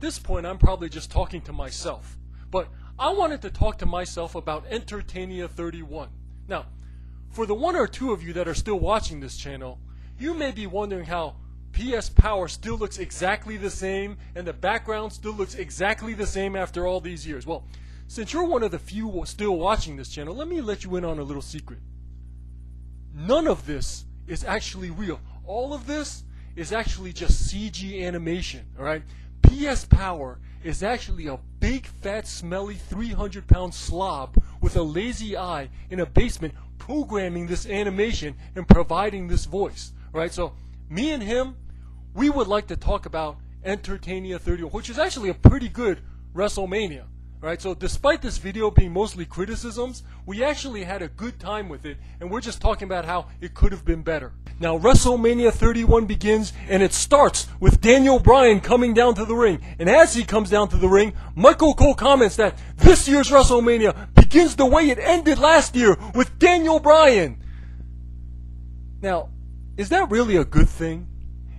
this point, I'm probably just talking to myself. But I wanted to talk to myself about Entertainia 31. Now, for the one or two of you that are still watching this channel, you may be wondering how PS Power still looks exactly the same and the background still looks exactly the same after all these years. Well, since you're one of the few still watching this channel, let me let you in on a little secret. None of this is actually real. All of this is actually just CG animation, alright? PS Power is actually a big, fat, smelly 300-pound slob with a lazy eye in a basement programming this animation and providing this voice, right? So, me and him, we would like to talk about Entertainia 31, which is actually a pretty good Wrestlemania, right? So, despite this video being mostly criticisms, we actually had a good time with it, and we're just talking about how it could have been better. Now, WrestleMania 31 begins, and it starts with Daniel Bryan coming down to the ring. And as he comes down to the ring, Michael Cole comments that this year's WrestleMania begins the way it ended last year with Daniel Bryan. Now, is that really a good thing?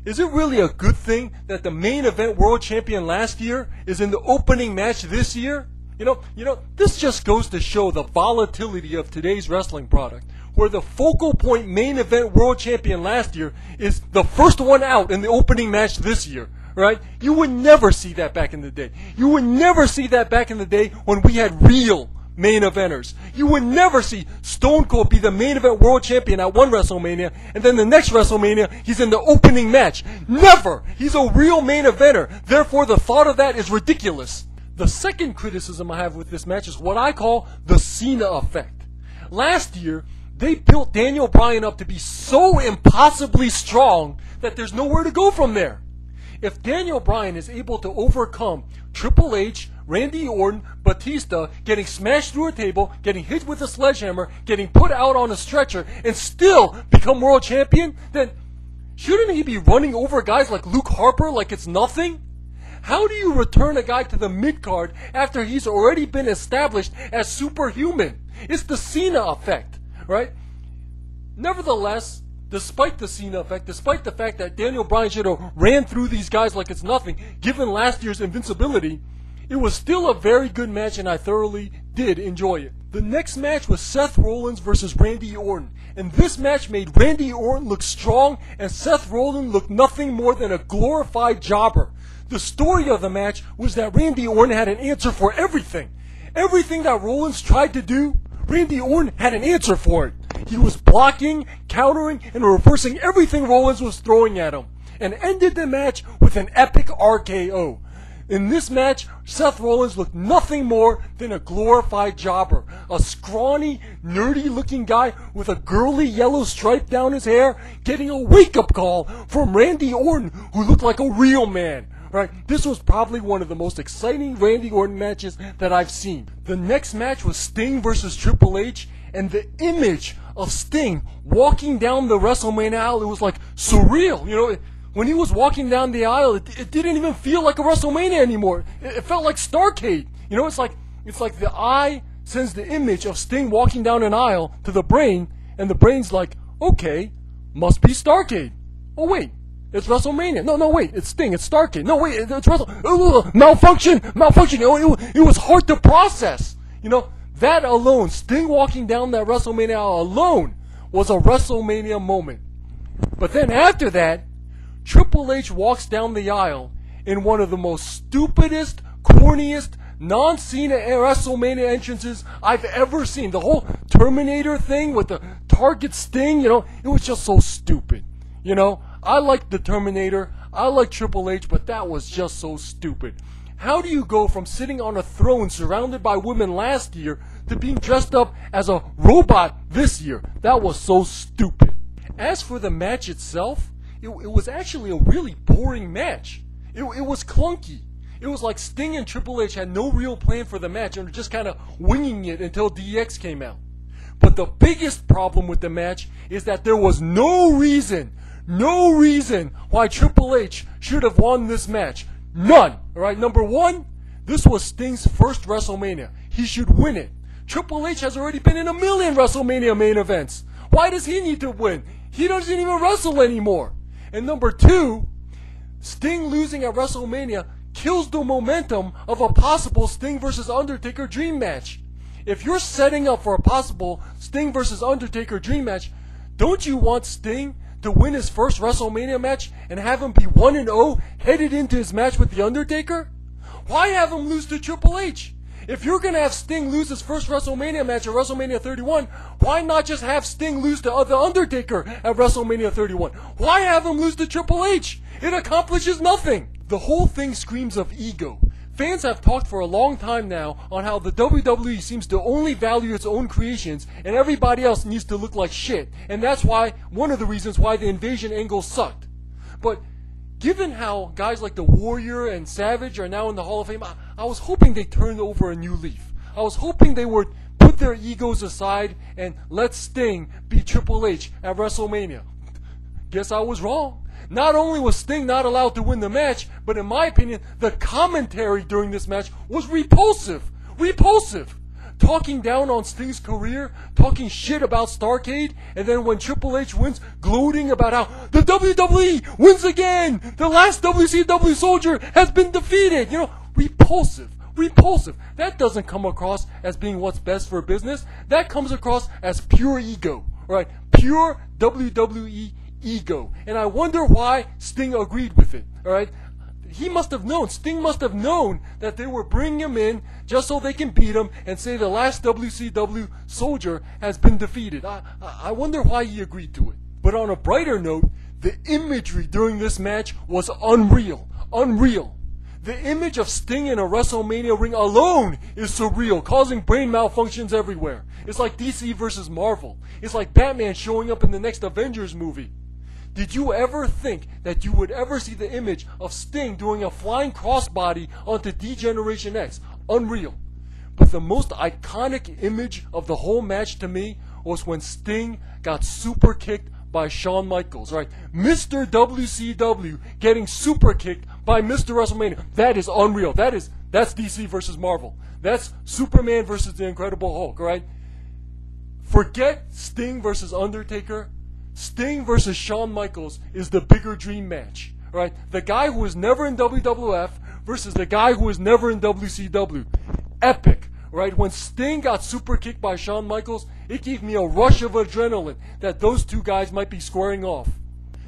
Is it really a good thing that the main event world champion last year is in the opening match this year? You know, this just goes to show the volatility of today's wrestling product, where the focal point main event world champion last year is the first one out in the opening match this year, right? You would never see that back in the day. You would never see that back in the day when we had real main eventers. You would never see Stone Cold be the main event world champion at one WrestleMania, and then the next WrestleMania, he's in the opening match. Never! He's a real main eventer. Therefore, the thought of that is ridiculous. The second criticism I have with this match is what I call the Cena effect. Last year, they built Daniel Bryan up to be so impossibly strong that there's nowhere to go from there. If Daniel Bryan is able to overcome Triple H, Randy Orton, Batista, getting smashed through a table, getting hit with a sledgehammer, getting put out on a stretcher, and still become world champion, then shouldn't he be running over guys like Luke Harper like it's nothing? How do you return a guy to the mid-card after he's already been established as superhuman? It's the Cena effect, right? Nevertheless, despite the Cena effect, despite the fact that Daniel Bryan should have ran through these guys like it's nothing, given last year's invincibility, it was still a very good match and I thoroughly did enjoy it. The next match was Seth Rollins versus Randy Orton, and this match made Randy Orton look strong and Seth Rollins look nothing more than a glorified jobber. The story of the match was that Randy Orton had an answer for everything. Everything that Rollins tried to do, Randy Orton had an answer for it. He was blocking, countering, and reversing everything Rollins was throwing at him, and ended the match with an epic RKO. In this match, Seth Rollins looked nothing more than a glorified jobber. A scrawny, nerdy-looking guy with a girly yellow stripe down his hair, getting a wake-up call from Randy Orton, who looked like a real man. Right, this was probably one of the most exciting Randy Orton matches that I've seen. The next match was Sting versus Triple H, and the image of Sting walking down the WrestleMania aisle, it was like surreal. You know, when he was walking down the aisle, it didn't even feel like a WrestleMania anymore. It felt like Starrcade. You know, it's like the eye sends the image of Sting walking down an aisle to the brain, and the brain's like, okay, must be Starrcade. Oh wait. It's WrestleMania. No, wait. It's Sting. It's Starrcade. No, wait. It's malfunction. You know, it was hard to process. You know, that alone, Sting walking down that WrestleMania aisle alone was a WrestleMania moment. But then after that, Triple H walks down the aisle in one of the most stupidest, corniest, non-Cena WrestleMania entrances I've ever seen. The whole Terminator thing with the Target Sting, you know, it was just so stupid. You know, I like the Terminator, I like Triple H, but that was just so stupid. How do you go from sitting on a throne surrounded by women last year to being dressed up as a robot this year? That was so stupid. As for the match itself, it was actually a really boring match. It was clunky. It was like Sting and Triple H had no real plan for the match and were just kind of winging it until DX came out. But the biggest problem with the match is that there was no reason why Triple H should have won this match. None. Alright, number one, this was Sting's first WrestleMania. He should win it. Triple H has already been in a million WrestleMania main events. Why does he need to win? He doesn't even wrestle anymore. And number two, Sting losing at WrestleMania kills the momentum of a possible Sting versus Undertaker dream match. If you're setting up for a possible Sting versus Undertaker dream match, don't you want Sting to win his first WrestleMania match and have him be 1-0 headed into his match with The Undertaker? Why have him lose to Triple H? If you're going to have Sting lose his first WrestleMania match at WrestleMania 31, why not just have Sting lose to The Undertaker at WrestleMania 31? Why have him lose to Triple H? It accomplishes nothing. The whole thing screams of ego. Fans have talked for a long time now on how the WWE seems to only value its own creations and everybody else needs to look like shit. And that's why, one of the reasons why the invasion angle sucked. But given how guys like the Warrior and Savage are now in the Hall of Fame, I was hoping they turned over a new leaf. I was hoping they would put their egos aside and let Sting beat Triple H at WrestleMania. Guess I was wrong. Not only was Sting not allowed to win the match, but in my opinion, the commentary during this match was repulsive. Repulsive. Talking down on Sting's career, talking shit about Starrcade, and then when Triple H wins, gloating about how the WWE wins again! The last WCW soldier has been defeated! You know, repulsive. Repulsive. That doesn't come across as being what's best for business. That comes across as pure ego. Right? Pure WWE ego. And I wonder why Sting agreed with it. Alright? He must have known, Sting must have known that they were bringing him in just so they can beat him and say the last WCW soldier has been defeated. I wonder why he agreed to it. But on a brighter note, the imagery during this match was unreal. Unreal. The image of Sting in a WrestleMania ring alone is surreal, causing brain malfunctions everywhere. It's like DC versus Marvel. It's like Batman showing up in the next Avengers movie. Did you ever think that you would ever see the image of Sting doing a flying crossbody onto D-Generation X? Unreal. But the most iconic image of the whole match to me was when Sting got super kicked by Shawn Michaels, right? Mr. WCW getting super kicked by Mr. WrestleMania. That is unreal. That's DC versus Marvel. That's Superman versus the Incredible Hulk, right? Forget Sting versus Undertaker. Sting versus Shawn Michaels is the bigger dream match, right? The guy who was never in WWF versus the guy who was never in WCW. Epic, right? When Sting got super kicked by Shawn Michaels, it gave me a rush of adrenaline that those two guys might be squaring off.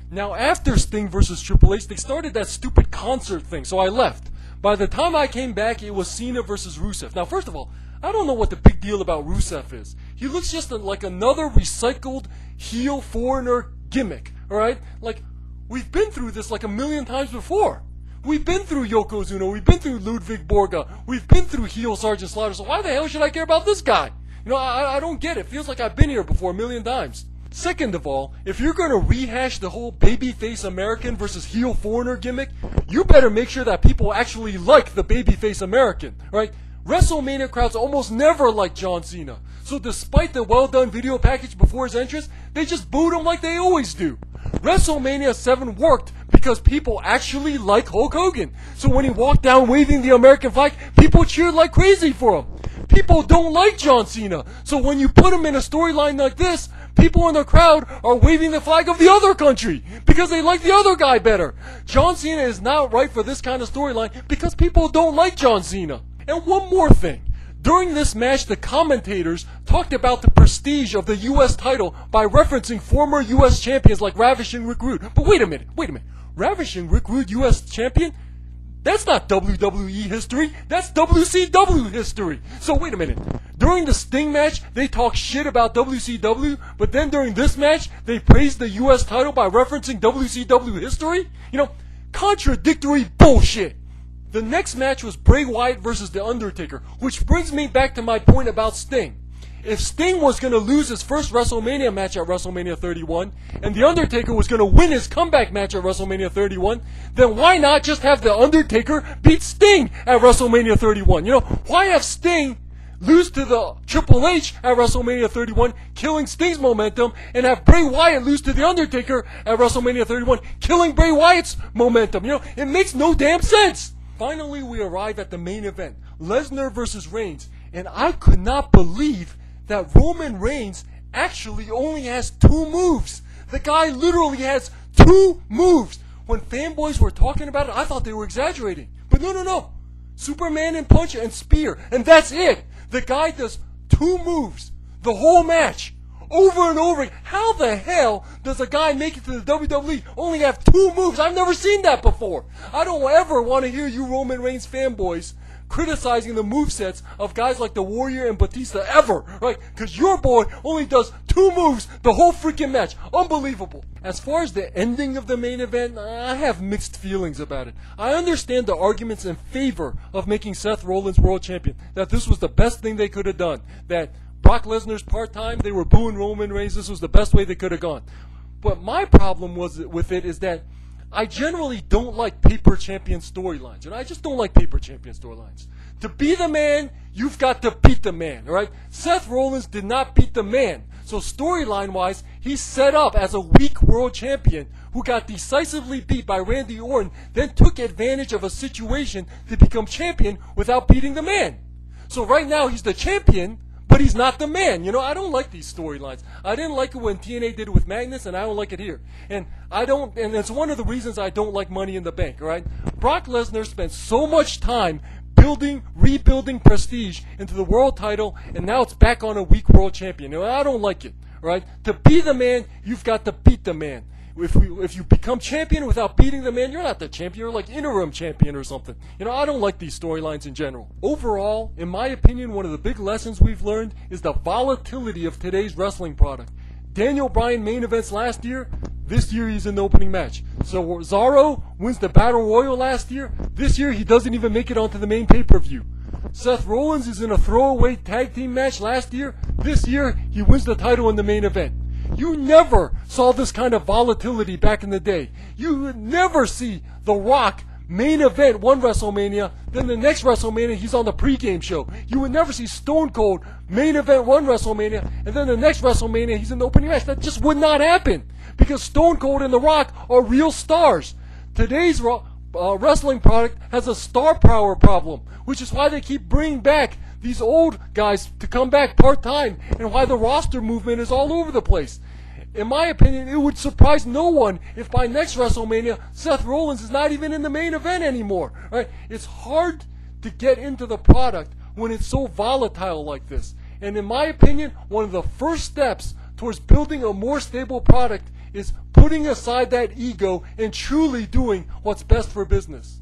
Now, after Sting versus Triple H, they started that stupid concert thing, so I left. By the time I came back, it was Cena versus Rusev. Now, first of all, I don't know what the big deal about Rusev is. He looks just like another recycled heel foreigner gimmick, alright? Like, we've been through this like a million times before. We've been through Yokozuna, we've been through Ludwig Borga, we've been through heel Sergeant Slaughter, so why the hell should I care about this guy? You know, I don't get it. Feels like I've been here before a million times. Second of all, if you're going to rehash the whole babyface American versus heel foreigner gimmick, you better make sure that people actually like the babyface American, right? WrestleMania crowds almost never like John Cena. So despite the well-done video package before his entrance, they just booed him like they always do. WrestleMania 7 worked because people actually like Hulk Hogan. So when he walked down waving the American flag, people cheered like crazy for him. People don't like John Cena. So when you put him in a storyline like this, people in the crowd are waving the flag of the other country because they like the other guy better. John Cena is not right for this kind of storyline because people don't like John Cena. And one more thing. During this match, the commentators talked about the prestige of the U.S. title by referencing former U.S. champions like Ravishing Rick Rude. But wait a minute. Ravishing Rick Rude, U.S. champion? That's not WWE history. That's WCW history. So wait a minute. During the Sting match, they talk shit about WCW, but then during this match, they praise the U.S. title by referencing WCW history? You know, contradictory bullshit. The next match was Bray Wyatt versus The Undertaker, which brings me back to my point about Sting. If Sting was going to lose his first WrestleMania match at WrestleMania 31, and The Undertaker was going to win his comeback match at WrestleMania 31, then why not just have The Undertaker beat Sting at WrestleMania 31? You know, why have Sting lose to the Triple H at WrestleMania 31, killing Sting's momentum, and have Bray Wyatt lose to The Undertaker at WrestleMania 31, killing Bray Wyatt's momentum? You know, it makes no damn sense. Finally, we arrive at the main event, Lesnar versus Reigns, and I could not believe that Roman Reigns actually only has 2 moves. The guy literally has 2 moves. When fanboys were talking about it, I thought they were exaggerating. But no. Superman and punch and spear, and that's it. The guy does 2 moves the whole match, over and over. How the hell does a guy make it to the WWE only have 2 moves? I've never seen that before. I don't ever want to hear you Roman Reigns fanboys criticizing the movesets of guys like the Warrior and Batista ever, right? Because your boy only does 2 moves the whole freaking match. Unbelievable. As far as the ending of the main event, I have mixed feelings about it. I understand the arguments in favor of making Seth Rollins world champion, that this was the best thing they could have done, that Brock Lesnar's part-time, they were booing Roman Reigns, this was the best way they could have gone. But my problem with it is that I generally don't like paper champion storylines. And I just don't like paper champion storylines. To be the man, you've got to beat the man, all right? Seth Rollins did not beat the man. So storyline-wise, he's set up as a weak world champion who got decisively beat by Randy Orton, then took advantage of a situation to become champion without beating the man. So right now, he's the champion, but he's not the man. You know, I don't like these storylines. I didn't like it when TNA did it with Magnus, and I don't like it here. And it's one of the reasons I don't like Money in the Bank, all right? Brock Lesnar spent so much time rebuilding prestige into the world title, and now it's back on a weak world champion. You know, I don't like it, all right? To be the man, you've got to beat the man. If you become champion without beating the man, you're not the champion. You're like interim champion or something. You know, I don't like these storylines in general. Overall, in my opinion, one of the big lessons we've learned is the volatility of today's wrestling product. Daniel Bryan main events last year. This year he's in the opening match. So Cesaro wins the Battle Royal last year. This year he doesn't even make it onto the main pay-per-view. Seth Rollins is in a throwaway tag team match last year. This year he wins the title in the main event. You never saw this kind of volatility back in the day. You would never see The Rock main event one WrestleMania, then the next WrestleMania he's on the pregame show. You would never see Stone Cold main event one WrestleMania, and then the next WrestleMania he's in the opening match. That just would not happen, because Stone Cold and The Rock are real stars. Today's wrestling product has a star power problem, which is why they keep bringing back these old guys to come back part-time, and why the roster movement is all over the place. In my opinion, it would surprise no one if by next WrestleMania, Seth Rollins is not even in the main event anymore. Right? It's hard to get into the product when it's so volatile like this. And in my opinion, one of the first steps towards building a more stable product is putting aside that ego and truly doing what's best for business.